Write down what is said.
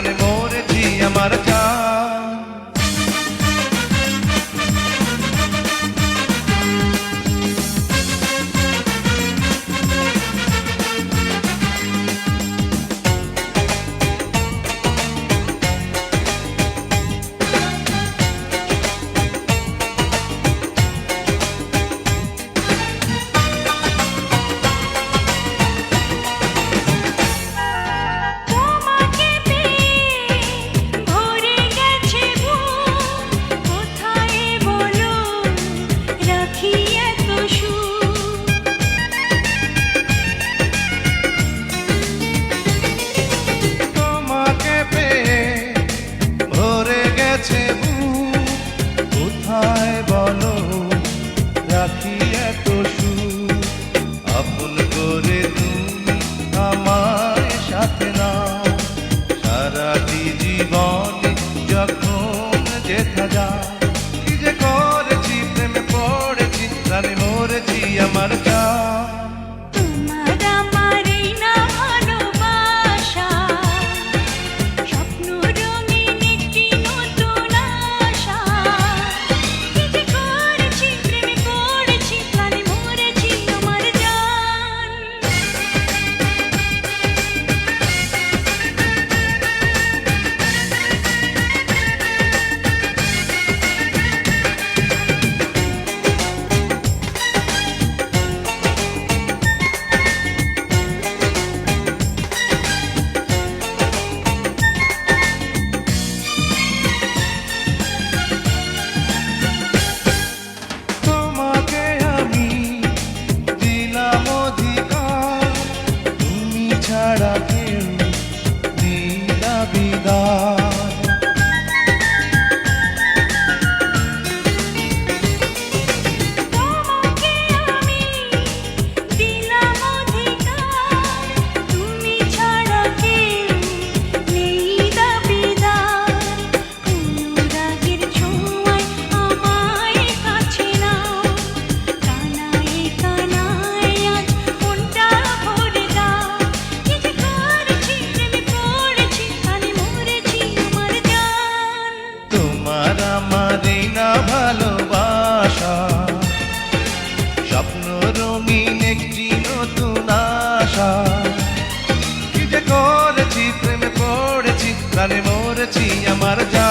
প্রাণে মরেছি আমার জান। কোথায় বলো রাখি এত সুখ, আপন করে তুমি আমার সাথে নাও, সারাটি জীবনে যখন যেথা যাও। কি যে করেছি প্রেমে পড়েছি প্রাণে মরেছি আমার জান। ছাড়া কেউ দিলা বিদায়, তোমাকে আমি দিলাম অধিকার, তুমি ছাড়া কেউ নেই দাবিদার। অনুরাগের ছোঁয়ায় আমায় কাছে নাও, কানায় কানায় আজ মনটা ভরে দাও। তোমার আমার এই না ভালোবাসা, স্বপ্ন রঙিন একটি নতুন আশা। কি যে করেছি প্রেমে পড়েছি প্রাণে মরেছি আমার জান।